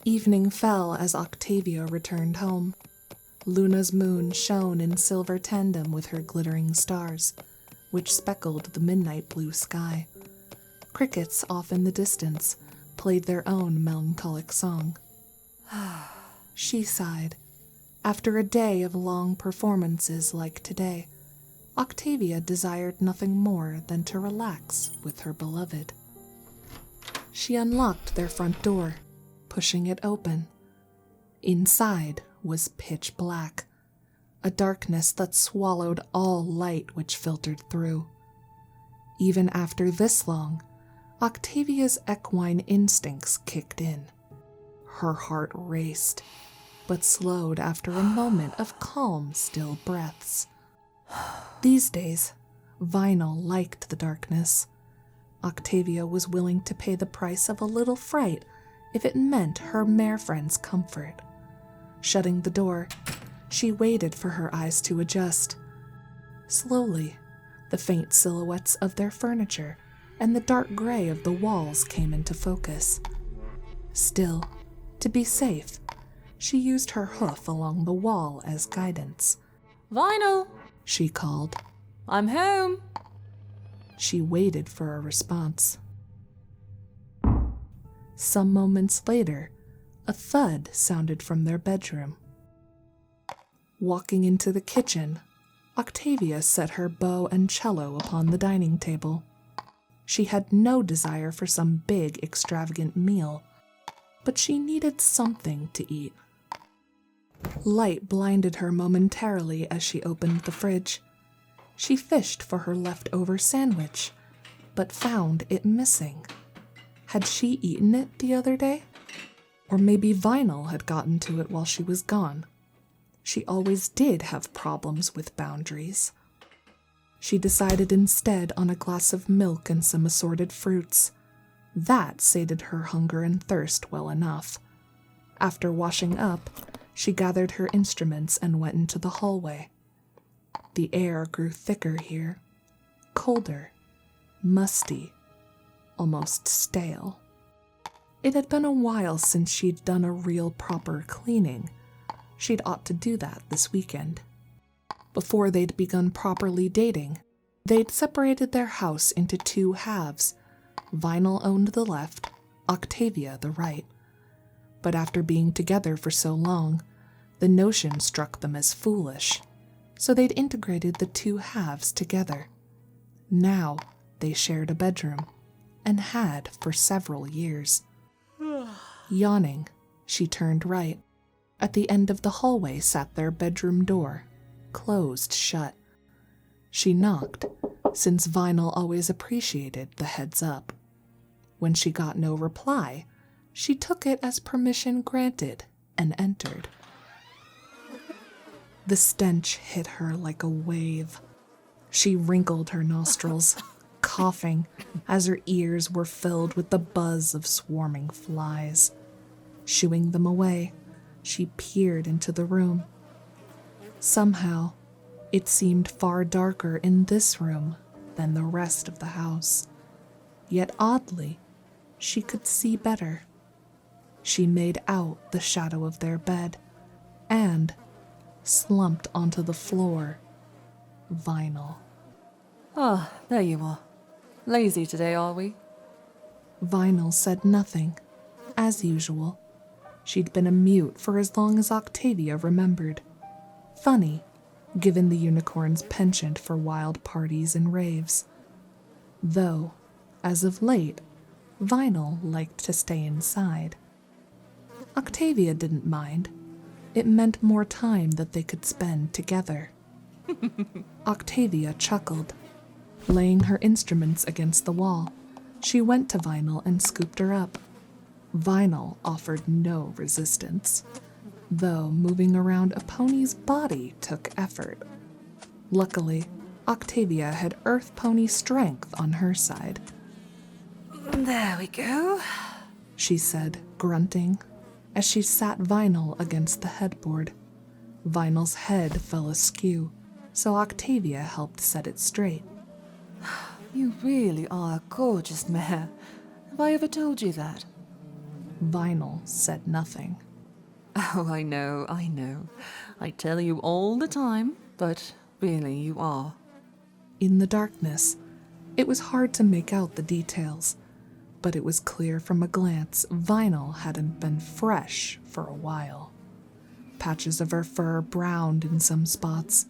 Evening fell as Octavia returned home. Luna's moon shone in silver tandem with her glittering stars, which speckled the midnight blue sky. Crickets off in the distance played their own melancholic song. She sighed. After a day of long performances like today, Octavia desired nothing more than to relax with her beloved. She unlocked their front door, pushing it open. Inside was pitch black, a darkness that swallowed all light which filtered through. Even after this long, Octavia's equine instincts kicked in. Her heart raced, but slowed after a moment of calm, still breaths. These days, Vinyl liked the darkness. Octavia was willing to pay the price of a little fright if it meant her mare friend's comfort. Shutting the door, she waited for her eyes to adjust. Slowly, the faint silhouettes of their furniture and the dark gray of the walls came into focus. Still, to be safe, she used her hoof along the wall as guidance. "Vinyl," she called. "I'm home." She waited for a response. Some moments later, a thud sounded from their bedroom. Walking into the kitchen, Octavia set her bow and cello upon the dining table. She had no desire for some big, extravagant meal, but she needed something to eat. Light blinded her momentarily as she opened the fridge. She fished for her leftover sandwich, but found it missing. Had she eaten it the other day? Or maybe Vinyl had gotten to it while she was gone. She always did have problems with boundaries. She decided instead on a glass of milk and some assorted fruits. That sated her hunger and thirst well enough. After washing up, she gathered her instruments and went into the hallway. The air grew thicker here, colder, musty, almost stale. It had been a while since she'd done a real proper cleaning. She'd ought to do that this weekend. Before they'd begun properly dating, they'd separated their house into two halves. Vinyl owned the left, Octavia the right. But after being together for so long, the notion struck them as foolish, so they'd integrated the two halves together. Now they shared a bedroom, and had for several years. Yawning, she turned right. At the end of the hallway sat their bedroom door, closed shut. She knocked, since Vinyl always appreciated the heads up. When she got no reply, she took it as permission granted and entered. The stench hit her like a wave. She wrinkled her nostrils, coughing as her ears were filled with the buzz of swarming flies. Shooing them away, she peered into the room. Somehow, it seemed far darker in this room than the rest of the house. Yet oddly, she could see better. She made out the shadow of their bed, and, slumped onto the floor, Vinyl. "Ah, there you are. Lazy today, are we?" Vinyl said nothing, as usual. She'd been a mute for as long as Octavia remembered. Funny, given the unicorn's penchant for wild parties and raves. Though, as of late, Vinyl liked to stay inside. Octavia didn't mind. It meant more time that they could spend together. Octavia chuckled. Laying her instruments against the wall, she went to Vinyl and scooped her up. Vinyl offered no resistance, though moving around a pony's body took effort. Luckily, Octavia had Earth Pony strength on her side. "There we go," she said, grunting, as she sat Vinyl against the headboard. Vinyl's head fell askew, so Octavia helped set it straight. "You really are a gorgeous mare. Have I ever told you that?" Vinyl said nothing. Oh, I know. I tell you all the time, but really you are. In the darkness, it was hard to make out the details, but it was clear from a glance Vinyl hadn't been fresh for a while. Patches of her fur browned in some spots,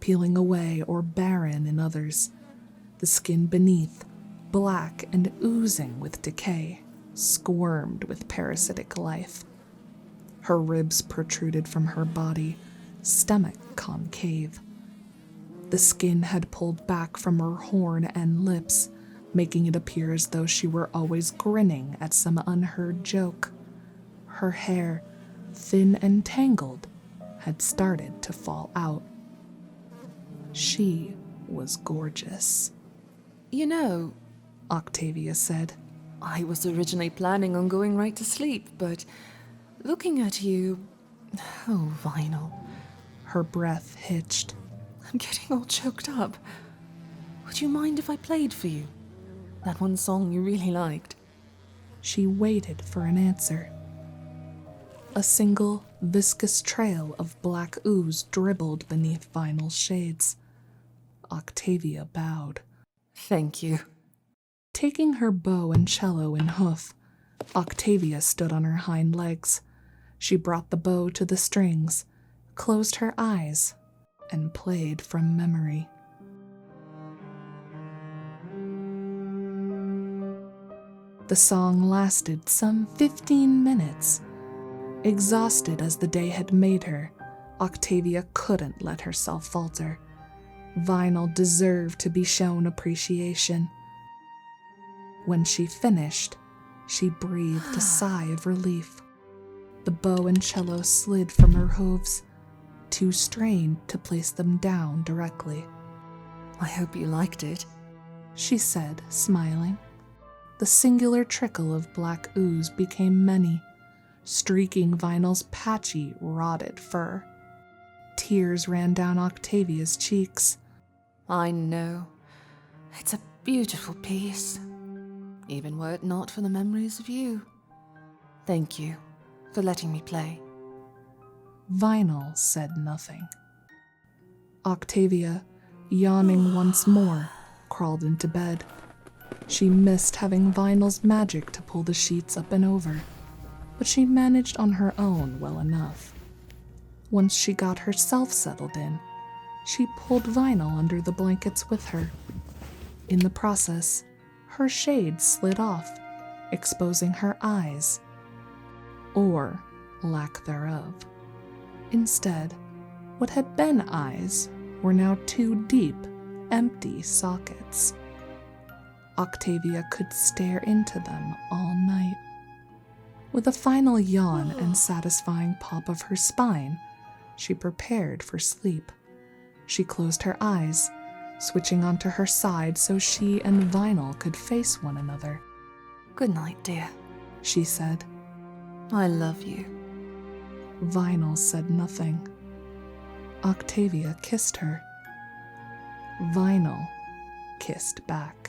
peeling away or barren in others. The skin beneath, black and oozing with decay, squirmed with parasitic life. Her ribs protruded from her body, stomach concave. The skin had pulled back from her horn and lips, making it appear as though she were always grinning at some unheard joke. Her hair, thin and tangled, had started to fall out. She was gorgeous. You know, Octavia said, I was originally planning on going right to sleep, but looking at you... Oh, Vinyl. Her breath hitched. I'm getting all choked up. Would you mind if I played for you? That one song you really liked. She waited for an answer. A single, viscous trail of black ooze dribbled beneath Vinyl's shades. Octavia bowed. Thank you. Taking her bow and cello in hoof, Octavia stood on her hind legs. She brought the bow to the strings, closed her eyes, and played from memory. The song lasted some 15 minutes. Exhausted as the day had made her, Octavia couldn't let herself falter. Vinyl deserved to be shown appreciation. When she finished, she breathed a sigh of relief. The bow and cello slid from her hooves, too strained to place them down directly. I hope you liked it, she said, smiling. The singular trickle of black ooze became many, streaking Vinyl's patchy, rotted fur. Tears ran down Octavia's cheeks. I know. It's a beautiful piece, even were it not for the memories of you. Thank you for letting me play. Vinyl said nothing. Octavia, yawning once more, crawled into bed. She missed having Vinyl's magic to pull the sheets up and over, but she managed on her own well enough. Once she got herself settled in, she pulled Vinyl under the blankets with her. In the process, her shade slid off, exposing her eyes, or lack thereof. Instead, what had been eyes were now two deep, empty sockets. Octavia could stare into them all night. With a final yawn and satisfying pop of her spine, she prepared for sleep. She closed her eyes, switching onto her side so she and Vinyl could face one another. Good night, dear, she said. I love you. Vinyl said nothing. Octavia kissed her. Vinyl kissed back.